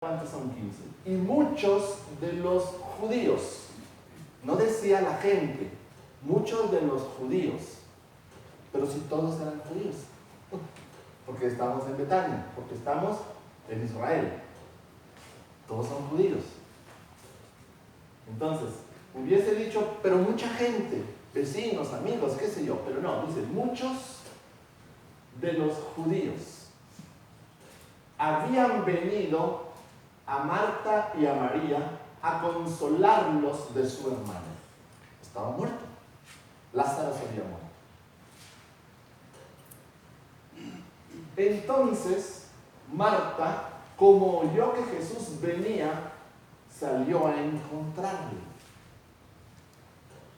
¿Cuántos son 15? Y muchos de los judíos, no decía la gente, muchos de los judíos, pero si todos eran judíos, porque estamos en Betania, porque estamos en Israel, todos son judíos. Entonces, hubiese dicho, pero mucha gente, vecinos, amigos, qué sé yo, pero no, dice, muchos de los judíos habían venido a Marta y a María a consolarlos de su hermano. Estaba muerto. Lázaro se había muerto. Entonces, Marta, como oyó que Jesús venía, salió a encontrarle.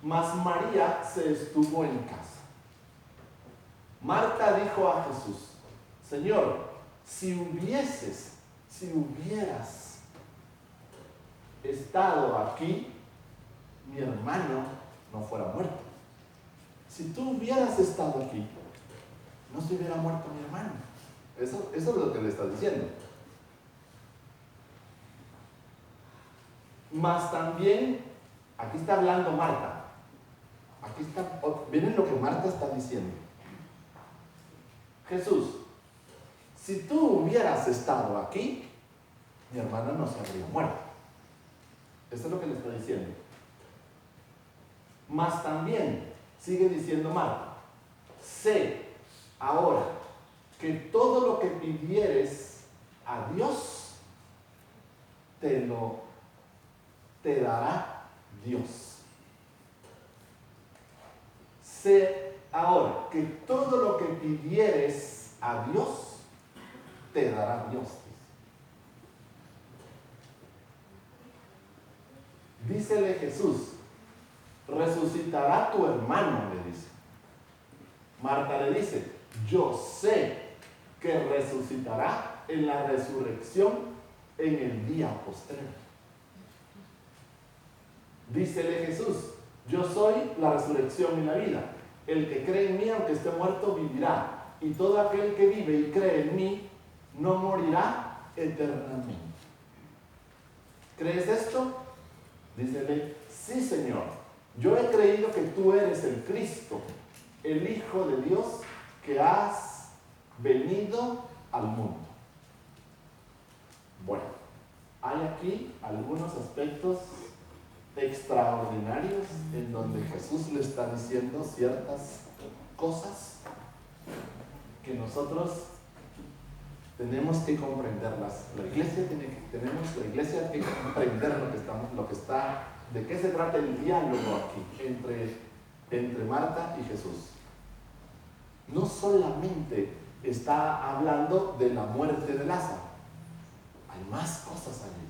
Mas María se estuvo en casa. Marta dijo a Jesús, Señor, si hubieras estado aquí, mi hermano no fuera muerto. Si tú hubieras estado aquí, no se hubiera muerto mi hermano. Eso es lo que le está diciendo. Mas también, aquí está hablando Marta. Aquí está, miren lo que Marta está diciendo. Jesús, si tú hubieras estado aquí, mi hermano no se habría muerto. Eso es lo que le está diciendo. Mas también, sigue diciendo Marta, sé ahora que todo lo que pidieres a Dios, te dará Dios. Sé ahora que todo lo que pidieres a Dios, te dará Dios. Dícele Jesús, resucitará tu hermano, le dice. Marta le dice, yo sé que resucitará en la resurrección en el día postrero. Dícele Jesús, yo soy la resurrección y la vida. El que cree en mí, aunque esté muerto, vivirá. Y todo aquel que vive y cree en mí, no morirá eternamente. ¿Crees esto? Dícele, sí, Señor. Yo he creído que tú eres el Cristo, el Hijo de Dios, que has venido al mundo. Bueno, hay aquí algunos aspectos extraordinarios en donde Jesús le está diciendo ciertas cosas que nosotros tenemos que comprenderlas. La iglesia tiene que comprender de qué se trata el diálogo aquí entre Marta y Jesús. No solamente está hablando de la muerte de Lázaro, hay más cosas allí.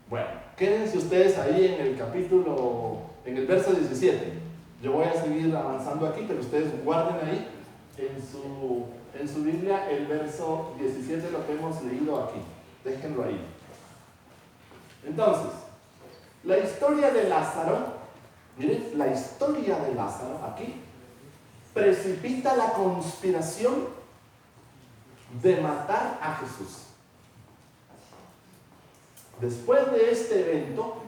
Bueno, quédense ustedes ahí en el verso 17. Yo voy a seguir avanzando aquí, pero ustedes guarden ahí en su Biblia el verso 17, lo que hemos leído aquí. Déjenlo ahí. Entonces, la historia de Lázaro, miren, la historia de Lázaro aquí precipita la conspiración de matar a Jesús. Después de este evento,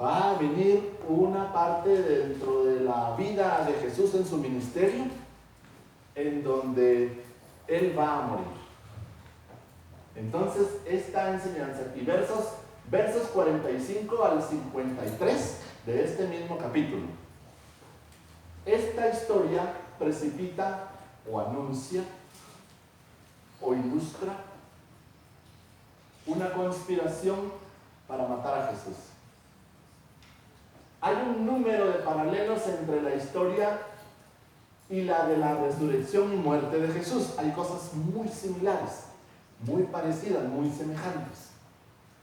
va a venir una parte dentro de la vida de Jesús en su ministerio, en donde Él va a morir. Entonces, esta enseñanza y versos 45 al 53 de este mismo capítulo. Esta historia precipita o anuncia o ilustra una conspiración para matar a Jesús. Hay un número de paralelos entre la historia y la de la resurrección y muerte de Jesús. Hay cosas muy similares, muy parecidas, muy semejantes.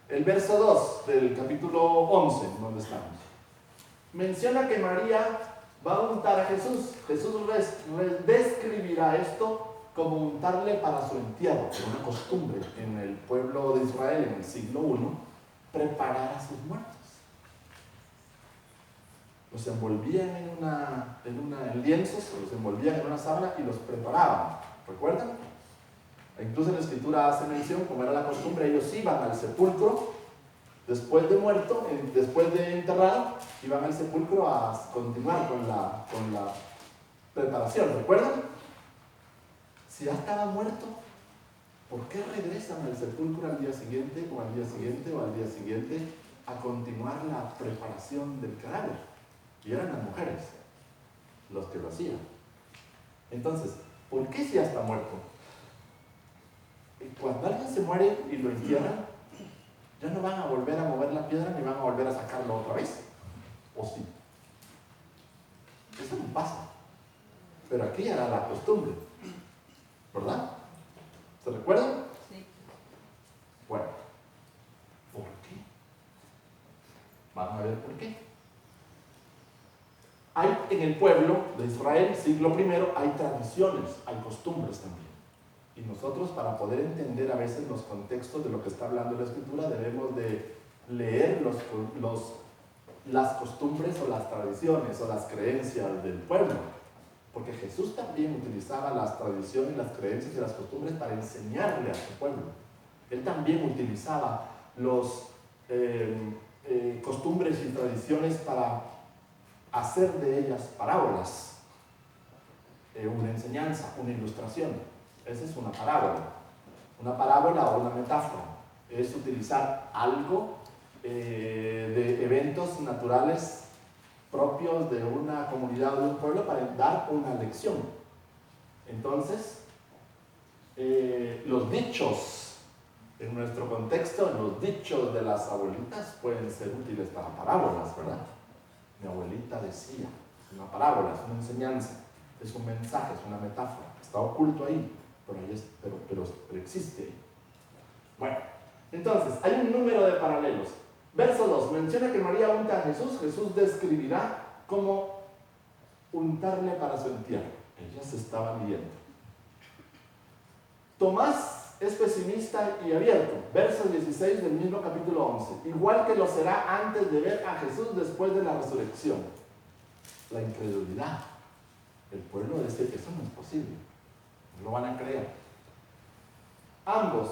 El verso 2 del capítulo 11, donde estamos, menciona que María va a untar a Jesús. Jesús describirá esto como untarle para su entierro, que era una costumbre en el pueblo de Israel en el siglo I, preparar a sus muertos. Los envolvían en lienzos, los envolvían en una sábana y los preparaban. ¿Recuerdan? Incluso la Escritura hace mención, como era la costumbre, ellos iban al sepulcro después de muerto, después de enterrado, iban al sepulcro a continuar con la preparación. ¿Recuerdan? Si ya estaba muerto, ¿por qué regresan al sepulcro al día siguiente o al día siguiente o al día siguiente a continuar la preparación del cadáver? Y eran las mujeres los que lo hacían. Entonces, ¿por qué si ya está muerto? Cuando alguien se muere y lo entierran, ya no van a volver a mover la piedra ni van a volver a sacarlo otra vez. ¿O sí? Eso no pasa. Pero aquí era la costumbre, ¿verdad? ¿Se recuerdan? Sí. Bueno, ¿por qué? Vamos a ver por qué. Hay en el pueblo de Israel, siglo I, hay tradiciones, hay costumbres también. Y nosotros, para poder entender a veces los contextos de lo que está hablando la Escritura, debemos de leer las costumbres o las tradiciones o las creencias del pueblo. Porque Jesús también utilizaba las tradiciones, las creencias y las costumbres para enseñarle a su pueblo. Él también utilizaba los costumbres y tradiciones para hacer de ellas parábolas, una enseñanza, una ilustración. Esa es una parábola. Una parábola o una metáfora es utilizar algo de eventos naturales propios de una comunidad o de un pueblo para dar una lección. Entonces, los dichos, en nuestro contexto, los dichos de las abuelitas pueden ser útiles para parábolas, ¿verdad? Mi abuelita decía, es una parábola, es una enseñanza, es un mensaje, es una metáfora, está oculto ahí, pero existe ahí. Bueno, entonces, hay un número de paralelos. Verso 2, menciona que María unta a Jesús. Jesús describirá cómo untarle para su entierro. Ellas estaban viendo. Tomás es pesimista y abierto. Verso 16 del mismo capítulo 11. Igual que lo será antes de ver a Jesús después de la resurrección. La incredulidad. El pueblo dice que eso no es posible. No lo van a creer. Ambos,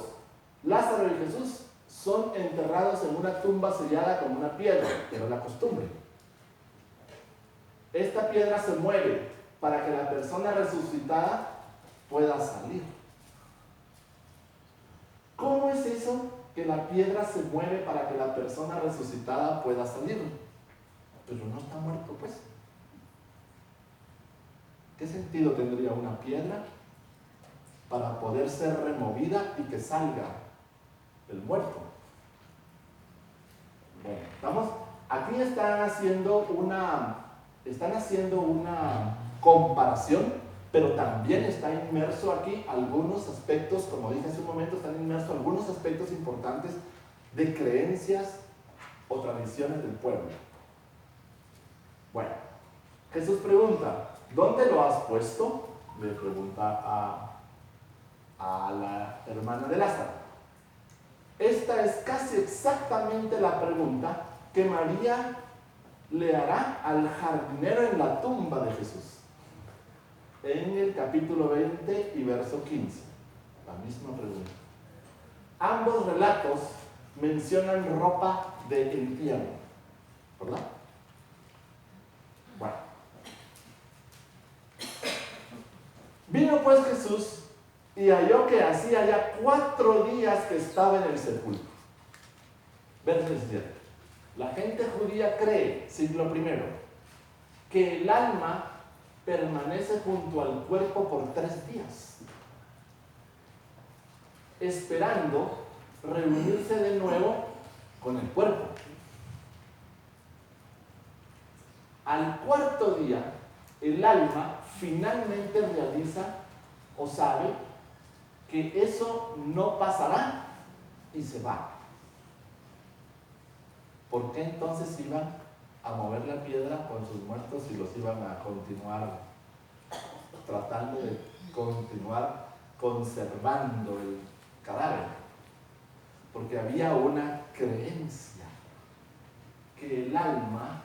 Lázaro y Jesús, son enterrados en una tumba sellada con una piedra, pero es la costumbre. Esta piedra se mueve para que la persona resucitada pueda salir. ¿Cómo es eso que la piedra se mueve para que la persona resucitada pueda salir? Pero no está muerto, pues. ¿Qué sentido tendría una piedra para poder ser removida y que salga el muerto? Bueno, ¿estamos? Aquí están haciendo una comparación, pero también está inmerso aquí algunos aspectos, como dije hace un momento, están inmersos algunos aspectos importantes de creencias o tradiciones del pueblo. Bueno, Jesús pregunta, ¿dónde lo has puesto? Le pregunta a la hermana de Lázaro. Esta es casi exactamente la pregunta que María le hará al jardinero en la tumba de Jesús. En el capítulo 20 y verso 15. La misma pregunta. Ambos relatos mencionan ropa de entierro, ¿verdad? Bueno. Vino pues Jesús y halló que hacía ya 4 días que estaba en el sepulcro. Verso 17. La gente judía cree, siglo I, que el alma permanece junto al cuerpo por 3 días, esperando reunirse de nuevo con el cuerpo. Al 4.º día, el alma finalmente realiza o sabe que eso no pasará y se va. ¿Por qué entonces iban a mover la piedra con sus muertos y los iban a continuar tratando de continuar conservando el cadáver? Porque había una creencia que el alma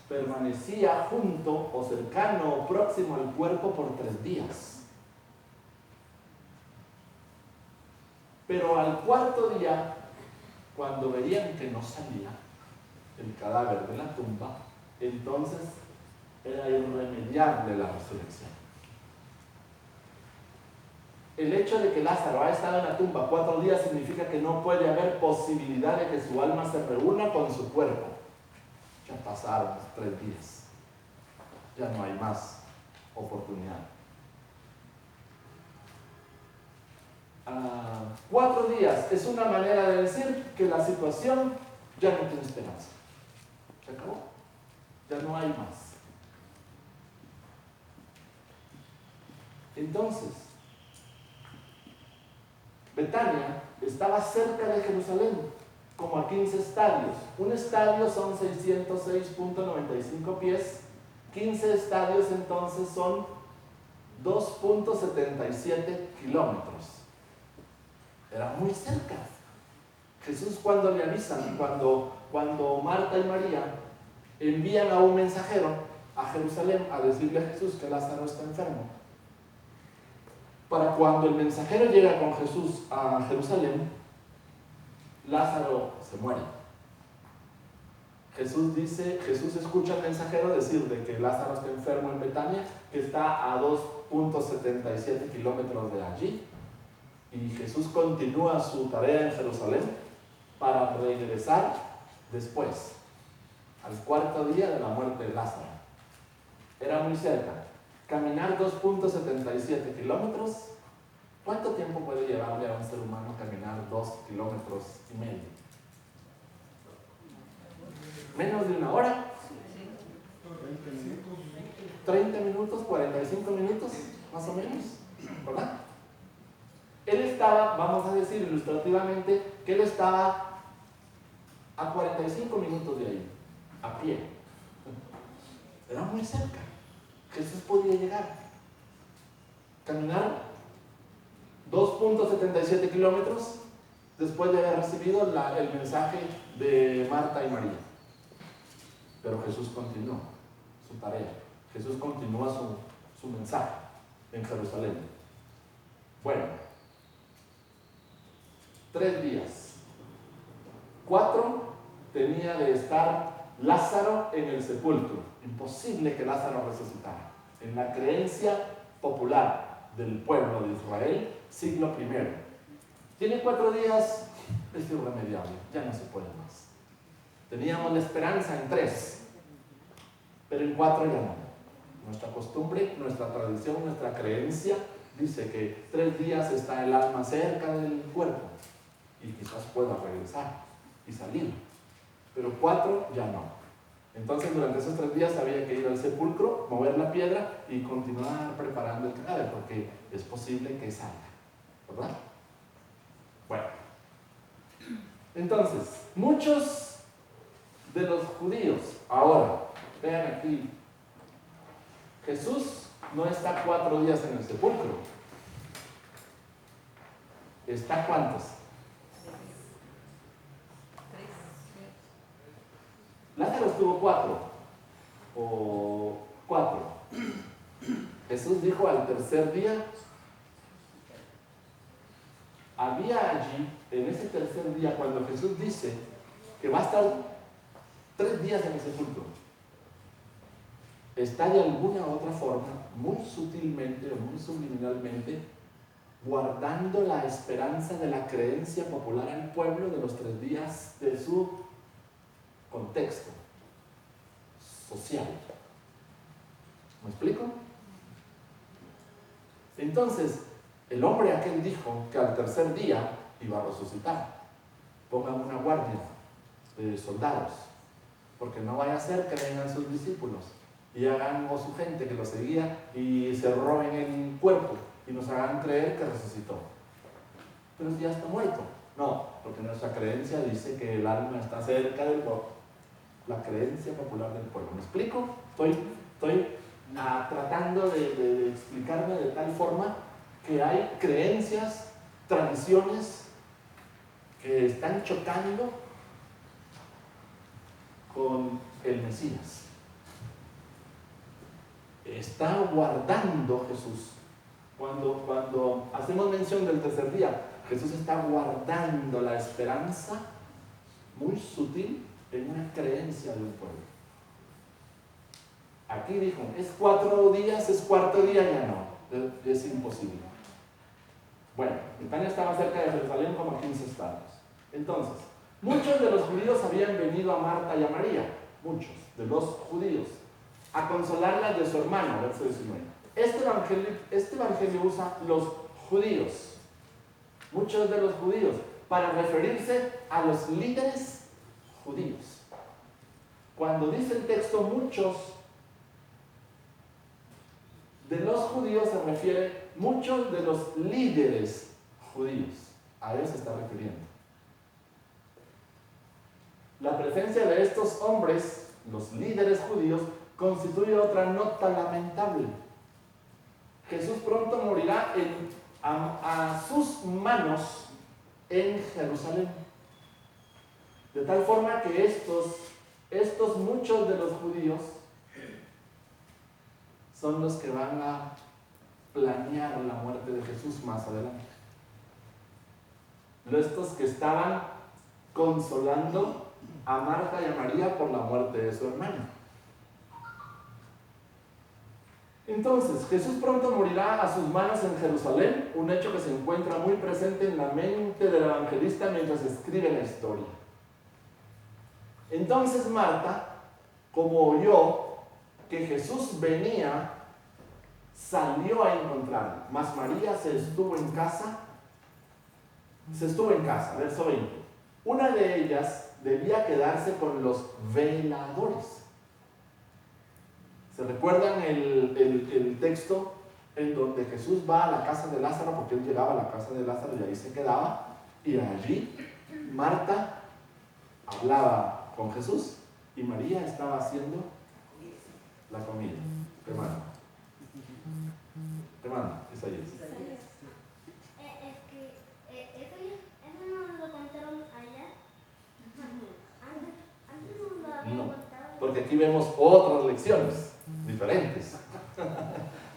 permanecía junto o cercano o próximo al cuerpo por 3 días. Pero al cuarto día, cuando veían que no salía el cadáver de la tumba, entonces era irremediable la resurrección. El hecho de que Lázaro ha estado en la tumba 4 días significa que no puede haber posibilidad de que su alma se reúna con su cuerpo. Ya pasaron 3 días. Ya no hay más oportunidad. 4 días es una manera de decir que la situación ya no tiene esperanza. Se acabó. Ya no hay más. Entonces, Betania estaba cerca de Jerusalén, como a 15 estadios. Un estadio son 606.95 pies. 15 estadios entonces son 2.77 kilómetros. Era muy cerca. Jesús, cuando le avisan, cuando Marta y María envían a un mensajero a Jerusalén a decirle a Jesús que Lázaro está enfermo, para cuando el mensajero llega con Jesús a Jerusalén, Lázaro se muere. Jesús escucha al mensajero decir de que Lázaro está enfermo en Betania, que está a 2.77 kilómetros de allí, y Jesús continúa su tarea en Jerusalén para regresar después, al cuarto día de la muerte de Lázaro. Era muy cerca. Caminar 2.77 kilómetros, ¿cuánto tiempo puede llevarle a un ser humano caminar 2,5 kilómetros? ¿Menos de una hora? 30 minutos, 45 minutos, más o menos, ¿verdad? Él estaba, vamos a decir ilustrativamente, que él estaba a 45 minutos de ahí, a pie. Era muy cerca. Jesús podía llegar. Caminar 2.77 kilómetros después de haber recibido el mensaje de Marta y María. Pero Jesús continuó su tarea. Jesús continúa su mensaje en Jerusalén. Bueno, 3 días. 4 tenía de estar Lázaro en el sepulcro. Imposible que Lázaro resucitara. En la creencia popular del pueblo de Israel, siglo I. Tiene 4 días, es irremediable, ya no se puede más. Teníamos la esperanza en 3, pero en 4 ya no. Nuestra costumbre, nuestra tradición, nuestra creencia dice que 3 días está el alma cerca del cuerpo y quizás pueda regresar y salir, pero 4 ya no. Entonces durante esos 3 días había que ir al sepulcro, mover la piedra y continuar preparando el cadáver, porque es posible que salga, ¿verdad? Bueno, entonces muchos de los judíos, ahora, vean aquí, Jesús no está 4 días en el sepulcro. ¿Está cuántos? 3. Lázaro estuvo 4 o 4. Jesús dijo al tercer día. Había allí, en ese tercer día, cuando Jesús dice que va a estar 3 días en el sepulcro, está de alguna otra forma, muy sutilmente o muy subliminalmente, guardando la esperanza de la creencia popular al pueblo de los 3 días de su contexto social. ¿Me explico? Entonces, el hombre aquel dijo que al tercer día iba a resucitar. Pongan una guardia de soldados, porque no vaya a ser que vengan sus discípulos y hagan, o su gente que lo seguía, y se roben el cuerpo y nos hagan creer que resucitó. Pero ya está muerto. No, porque nuestra creencia dice que el alma está cerca del cuerpo. La creencia popular del pueblo. ¿Me explico? Estoy tratando de explicarme de tal forma que hay creencias, tradiciones que están chocando con el Mesías. Está guardando Jesús. Cuando hacemos mención del tercer día, Jesús está guardando la esperanza muy sutil en una creencia de un pueblo. Aquí dijo, es 4 días, es cuarto día, ya no, es imposible. Bueno, Betania estaba cerca de Jerusalén como a 15 estadios. Entonces, muchos de los judíos habían venido a Marta y a María, muchos de los judíos, a consolarlas de su hermano, verso 19. Este evangelio usa los judíos, muchos de los judíos, para referirse a los líderes judíos. Cuando dice el texto muchos de los judíos, se refiere muchos de los líderes judíos. A ellos se está refiriendo. La presencia de estos hombres, los líderes judíos, constituye otra nota lamentable. Jesús pronto morirá a sus manos en Jerusalén. De tal forma que estos muchos de los judíos son los que van a planear la muerte de Jesús más adelante. Estos que estaban consolando a Marta y a María por la muerte de su hermano. Entonces, Jesús pronto morirá a sus manos en Jerusalén, un hecho que se encuentra muy presente en la mente del evangelista mientras escribe la historia. Entonces Marta, como oyó que Jesús venía, salió a encontrarlo, mas María se estuvo en casa, verso 20. Una de ellas debía quedarse con los veladores. ¿Se recuerdan el texto en donde Jesús va a la casa de Lázaro? Porque él llegaba a la casa de Lázaro y ahí se quedaba, y allí Marta hablaba con Jesús y María estaba haciendo la comida. Hermano, Isaías. ¿Eso no lo contaron allá? Antes no lo habían No, contado. porque aquí vemos otras lecciones diferentes.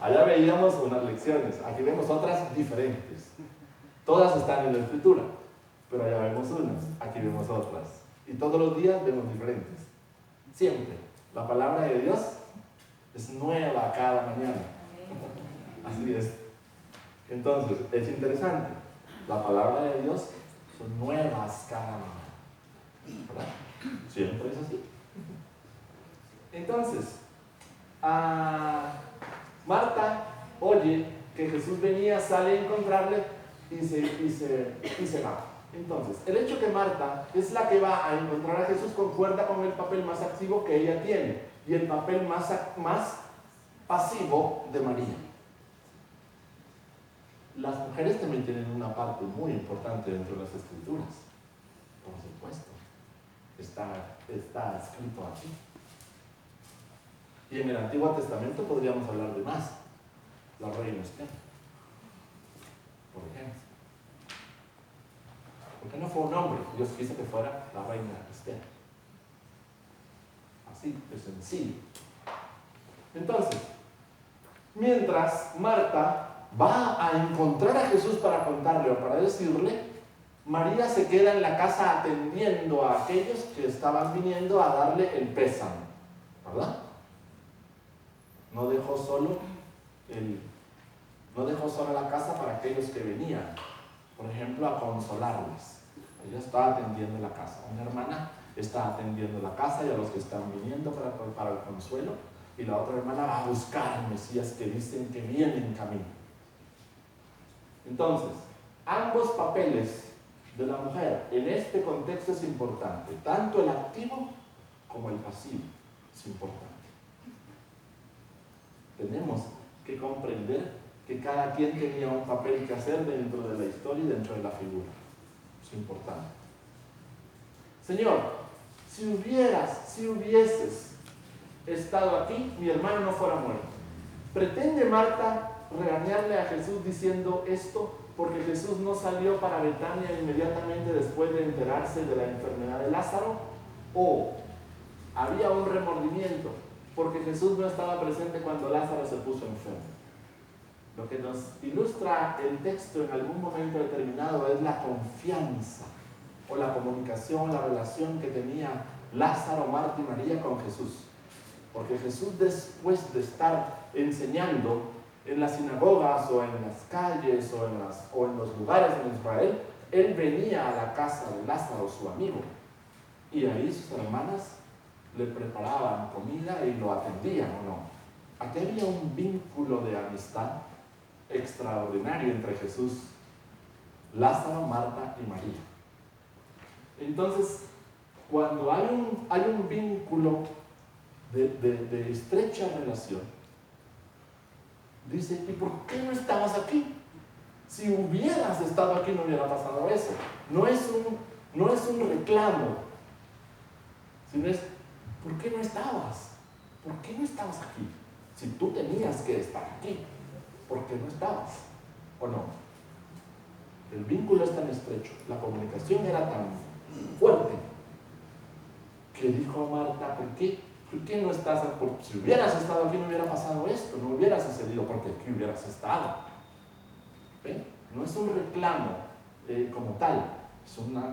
Allá veíamos unas lecciones, aquí vemos otras diferentes. Todas están en la escritura, pero allá vemos unas, aquí vemos otras. Y todos los días vemos diferentes. Siempre. La palabra de Dios es nueva cada mañana. Así es. Entonces, es interesante. La palabra de Dios son nuevas cada mañana. ¿Verdad? Siempre es así. Entonces, Marta oye que Jesús venía, sale a encontrarle y se va. Entonces, el hecho que Marta es la que va a encontrar a Jesús concuerda con el papel más activo que ella tiene y el papel más pasivo de María. Las mujeres también tienen una parte muy importante dentro de las escrituras, por supuesto. Está escrito aquí. Y en el Antiguo Testamento podríamos hablar de más. La reina Esther, por ejemplo. Porque no fue un hombre, Dios quiso que fuera la reina Esther. Así de sencillo. Entonces, mientras Marta va a encontrar a Jesús para contarle o para decirle, María se queda en la casa atendiendo a aquellos que estaban viniendo a darle el pésame, ¿verdad? No dejó sola la casa para aquellos que venían, por ejemplo, a consolarles. Ella está atendiendo la casa. Una hermana está atendiendo la casa y a los que están viniendo para el consuelo, y la otra hermana va a buscar al Mesías que dicen que viene en camino. Entonces, ambos papeles de la mujer en este contexto es importante, tanto el activo como el pasivo es importante. Tenemos que comprender que cada quien tenía un papel que hacer dentro de la historia y dentro de la figura. Es importante. Señor, si hubieses estado aquí, mi hermano no fuera muerto. ¿Pretende Marta regañarle a Jesús diciendo esto porque Jesús no salió para Betania inmediatamente después de enterarse de la enfermedad de Lázaro? ¿O había un remordimiento porque Jesús no estaba presente cuando Lázaro se puso enfermo? Lo que nos ilustra el texto en algún momento determinado es la confianza o la comunicación, la relación que tenía Lázaro, Marta y María con Jesús. Porque Jesús, después de estar enseñando en las sinagogas o en las calles o en los lugares en Israel, él venía a la casa de Lázaro, su amigo, y ahí sus hermanas le preparaban comida y lo atendían, ¿o no? Aquí había un vínculo de amistad extraordinario entre Jesús, Lázaro, Marta y María. Entonces, cuando hay un vínculo de estrecha relación, dice, ¿y por qué no estabas aquí? Si hubieras estado aquí no hubiera pasado eso. No es un reclamo, sino es, ¿por qué no estabas? ¿Por qué no estabas aquí? Si tú tenías que estar aquí, ¿por qué no estabas? ¿O no? El vínculo es tan estrecho, la comunicación era tan fuerte, que dijo Marta, ¿por qué no estás aquí? Si hubieras estado aquí no hubiera pasado esto, no hubiera sucedido, porque aquí hubieras estado. ¿Ven? No es un reclamo como tal,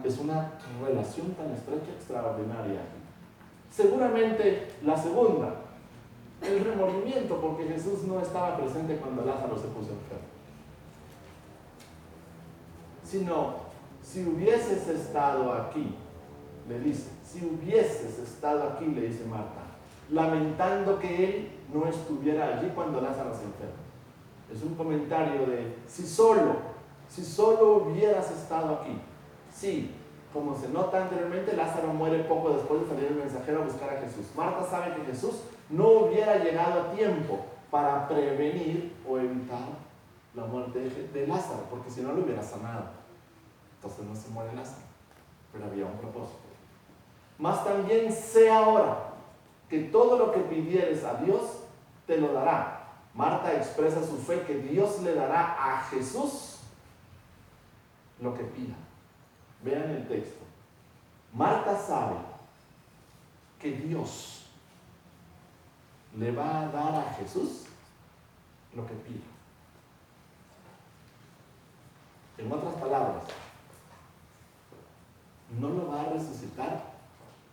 es una relación tan estrecha, extraordinaria. Seguramente la segunda, el remordimiento, porque Jesús no estaba presente cuando Lázaro se puso enfermo. Sino, si hubieses estado aquí, le dice, si hubieses estado aquí, le dice Marta, lamentando que él no estuviera allí cuando Lázaro se enferma. Es un comentario de, si solo hubieras estado aquí. Sí, como se nota anteriormente, Lázaro muere poco después de salir el mensajero a buscar a Jesús. Marta sabe que Jesús no hubiera llegado a tiempo para prevenir o evitar la muerte de Lázaro, porque si no lo hubiera sanado. Entonces no se muere Lázaro, pero había un propósito. Mas también sé ahora que todo lo que pidieres a Dios te lo dará. Marta expresa su fe que Dios le dará a Jesús lo que pida. Vean el texto. Marta sabe que Dios le va a dar a Jesús lo que pida. En otras palabras, no lo va a resucitar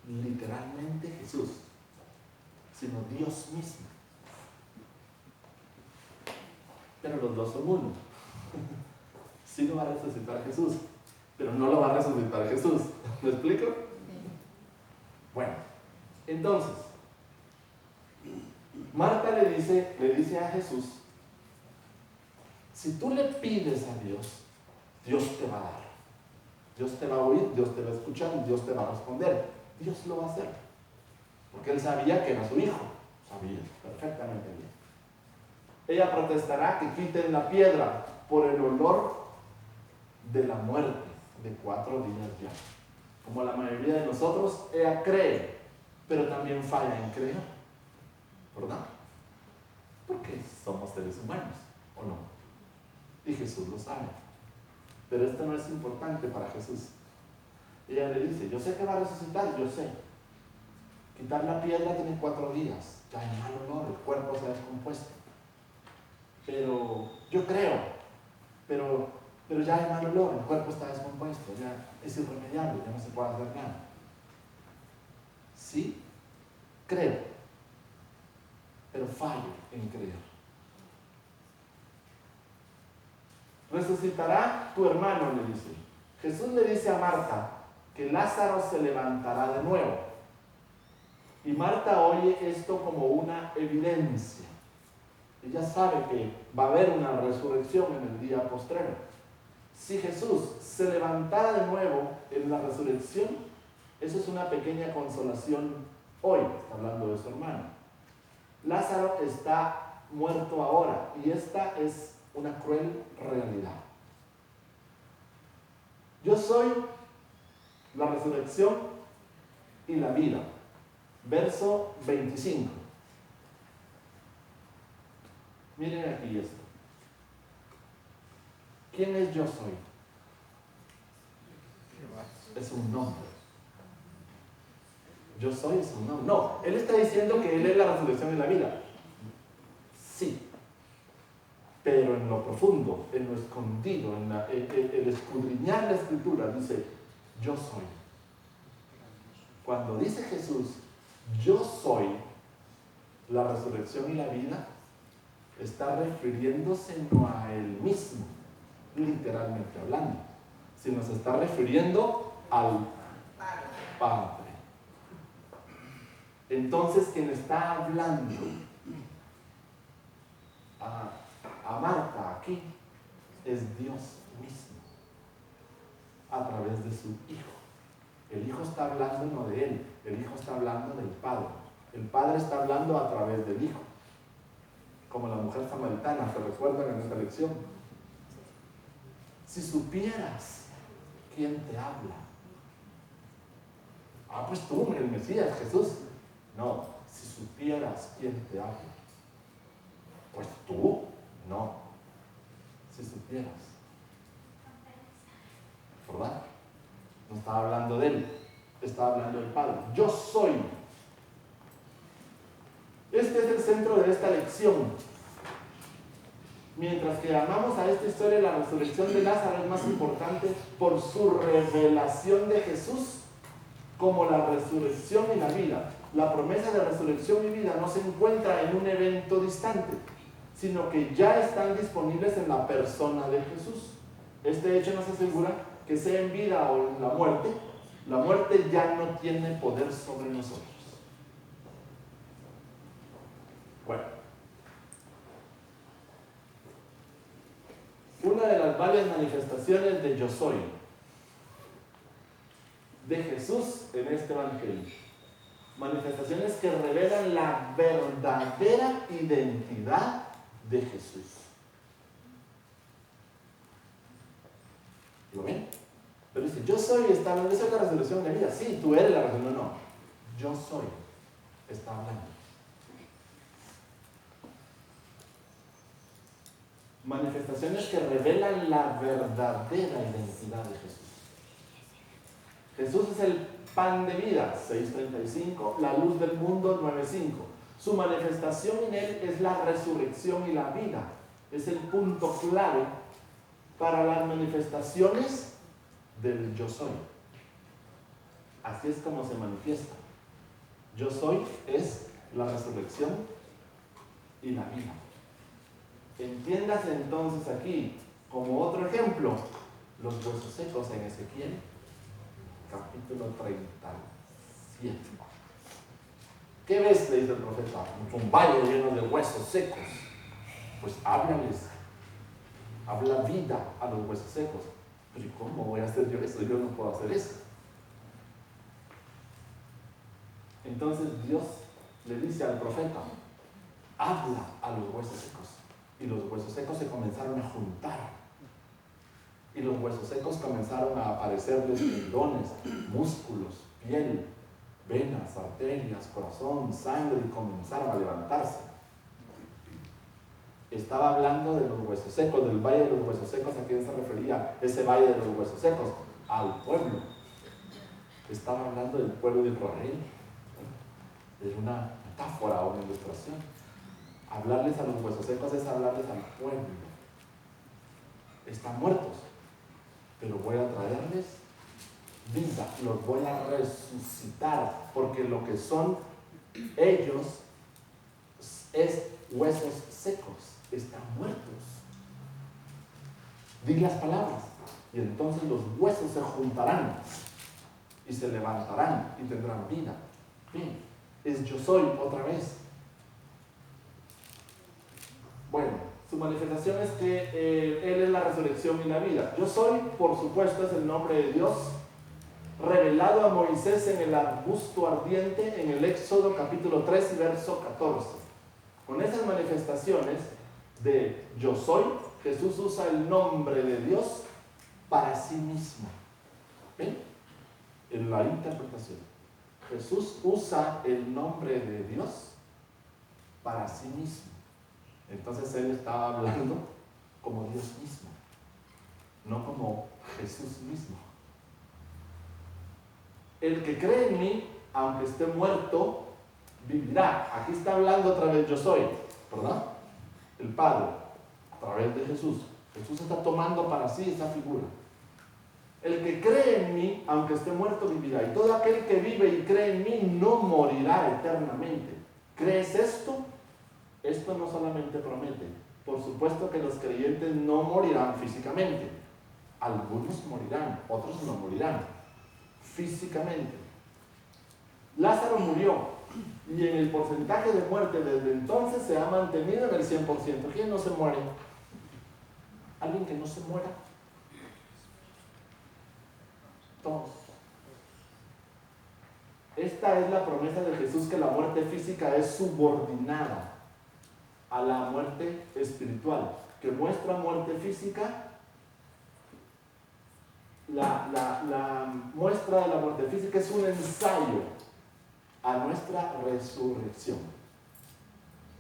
literalmente Jesús, sino Dios mismo. Pero los dos son uno. Sí lo va a resucitar Jesús, pero no lo va a resucitar Jesús. ¿Me explico? Bueno, entonces, Marta le dice a Jesús, si tú le pides a Dios, Dios te va a dar. Dios te va a oír, Dios te va a escuchar, Dios te va a responder. Dios lo va a hacer. Porque él sabía que era su hijo. Sabía perfectamente bien. Ella protestará que quiten la piedra por el olor de la muerte de 4 días ya. Como la mayoría de nosotros, ella cree, pero también falla en creer. ¿Verdad? Porque somos seres humanos, ¿o no? Y Jesús lo sabe. Pero esto no es importante para Jesús. Ella le dice, yo sé que va a resucitar, yo sé. Quitar la piedra tiene 4 días. Ya hay mal olor, el cuerpo se ha descompuesto. Pero yo creo, pero ya hay mal olor, el cuerpo está descompuesto, ya es irremediable, ya no se puede hacer nada. Sí, creo, pero fallo en creer. Resucitará tu hermano, le dice. Jesús le dice a Marta que Lázaro se levantará de nuevo. Y Marta oye esto como una evidencia. Ella sabe que va a haber una resurrección en el día postrero. Si Jesús se levantara de nuevo en la resurrección, eso es una pequeña consolación hoy, está hablando de su hermano. Lázaro está muerto ahora y esta es una cruel realidad. Yo soy la resurrección y la vida. Verso 25. Miren aquí esto. ¿Quién es yo soy? Es un nombre. Yo soy es un nombre. No, él está diciendo que él es la resurrección y la vida. Sí. Pero en lo profundo, en lo escondido, el escudriñar la Escritura, dice, yo soy. Cuando dice Jesús, yo soy la resurrección y la vida, está refiriéndose no a Él mismo, literalmente hablando, sino se está refiriendo al Padre. Entonces, quien está hablando a Marta aquí es Dios mismo, a través de su Hijo. El Hijo está hablando no de Él, el Hijo está hablando del Padre. El Padre está hablando a través del Hijo. Como la mujer samaritana, ¿se recuerdan en esta lección? Si supieras quién te habla. Pues tú, el Mesías, Jesús. No, si supieras quién te habla. Pues tú, no. Si supieras. ¿Verdad? No estaba hablando de Él, estaba hablando del Padre. Yo soy. Este es el centro de esta lección. Mientras que amamos a esta historia, la resurrección de Lázaro es más importante por su revelación de Jesús como la resurrección y la vida. La promesa de resurrección y vida no se encuentra en un evento distante, sino que ya están disponibles en la persona de Jesús. Este hecho nos asegura que sea en vida o en la muerte ya no tiene poder sobre nosotros. Bueno, una de las varias manifestaciones de yo soy de Jesús en este evangelio, manifestaciones que revelan la verdadera identidad de Jesús. ¿Lo ven? Pero dice, yo soy, está hablando, eso es la resurrección de la vida. Sí, tú eres la resurrección, no. Yo soy, está hablando. Manifestaciones que revelan la verdadera identidad de Jesús. Jesús es el pan de vida, 6:35, la luz del mundo, 9:5. Su manifestación en Él es la resurrección y la vida. Es el punto clave para las manifestaciones del yo soy. Así es como se manifiesta. Yo soy es la resurrección y la vida. Entiéndase entonces aquí, como otro ejemplo, los huesos secos en Ezequiel, capítulo 37. ¿Qué ves? Le dice el profeta. Un valle lleno de huesos secos. Pues háblales. Habla vida a los huesos secos. Pero ¿cómo voy a hacer yo eso? Yo no puedo hacer eso. Entonces Dios le dice al profeta, habla a los huesos secos. Y los huesos secos se comenzaron a juntar. Y los huesos secos comenzaron a aparecerles tendones, músculos, piel, venas, arterias, corazón, sangre, y comenzaron a levantarse. Estaba hablando de los huesos secos, del valle de los huesos secos. ¿A quién se refería ese valle de los huesos secos? Al pueblo. Estaba hablando del pueblo de Israel. Es una metáfora o una ilustración. Hablarles a los huesos secos es hablarles al pueblo. Están muertos, pero voy a traerles vida, los voy a resucitar, porque lo que son ellos es huesos secos, están muertos. Di las palabras, y entonces los huesos se juntarán y se levantarán y tendrán vida. Bien, es yo soy otra vez. Bueno, su manifestación es que Él es la resurrección y la vida. Yo soy, por supuesto, es el nombre de Dios revelado a Moisés en el arbusto ardiente en el Éxodo capítulo 3 y verso 14. Con esas manifestaciones de yo soy, Jesús usa el nombre de Dios para sí mismo. ¿Ven? En la interpretación, Jesús usa el nombre de Dios para sí mismo. Entonces Él estaba hablando como Dios mismo, no como Jesús mismo. El que cree en mí, aunque esté muerto, vivirá. Aquí está hablando otra vez yo soy, ¿verdad? El Padre. través de Jesús. Jesús está tomando para sí esa figura. El que cree en mí, aunque esté muerto, vivirá. Y todo aquel que vive y cree en mí no morirá eternamente. ¿Crees esto? Esto no solamente promete. Por supuesto que los creyentes no morirán físicamente. Algunos morirán, otros no morirán físicamente. Lázaro murió y en el porcentaje de muerte desde entonces se ha mantenido en el 100%. ¿Quién no se muere? ¿Alguien que no se muera? Todos. Esta es la promesa de Jesús, que la muerte física es subordinada a la muerte espiritual, que nuestra muerte física, la muestra de la muerte física es un ensayo a nuestra resurrección.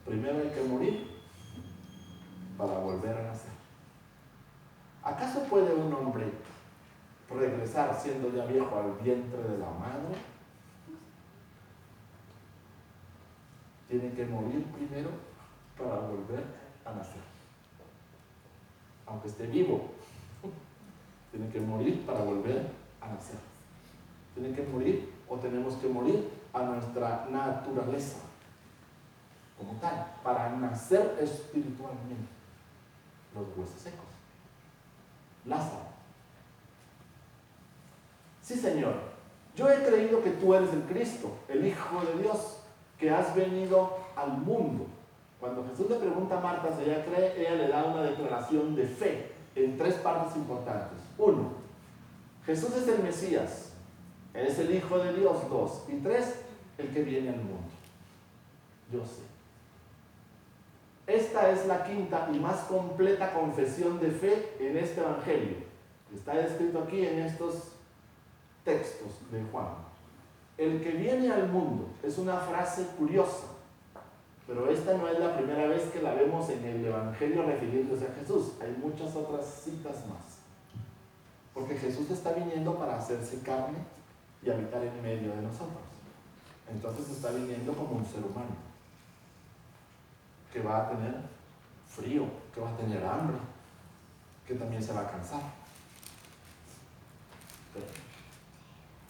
Primero hay que morir para volver a nacer. ¿Acaso puede un hombre regresar siendo ya viejo al vientre de la madre? Tiene que morir primero para volver a nacer. Aunque esté vivo, tiene que morir para volver a nacer. Tiene que morir, o tenemos que morir a nuestra naturaleza como tal, para nacer espiritualmente. Los huesos secos. Lázaro: sí, Señor, yo he creído que tú eres el Cristo, el Hijo de Dios, que has venido al mundo. Cuando Jesús le pregunta a Marta si ella cree, ella le da una declaración de fe en 3 partes importantes. 1, Jesús es el Mesías, Él es el Hijo de Dios. 2 y 3, el que viene al mundo. Yo sé. Esta es la quinta y más completa confesión de fe en este Evangelio. Está escrito aquí en estos textos de Juan. El que viene al mundo es una frase curiosa, pero esta no es la primera vez que la vemos en el Evangelio refiriéndose a Jesús. Hay muchas otras citas más. Porque Jesús está viniendo para hacerse carne y habitar en medio de nosotros. Entonces está viniendo como un ser humano, que va a tener frío, que va a tener hambre, que también se va a cansar.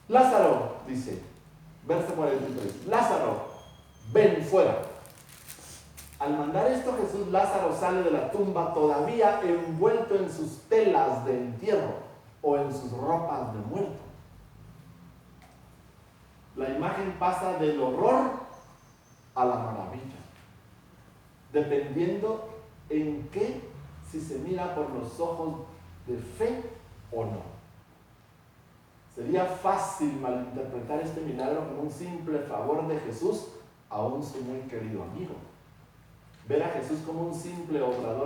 Lázaro, dice, verso 43, Lázaro, ven fuera. Al mandar esto Jesús, Lázaro sale de la tumba todavía envuelto en sus telas de entierro o en sus ropas de muerto. La imagen pasa del horror a la maravilla, dependiendo en qué, si se mira por los ojos de fe o no. Sería fácil malinterpretar este milagro como un simple favor de Jesús a un su muy querido amigo. Ver a Jesús como un simple obrador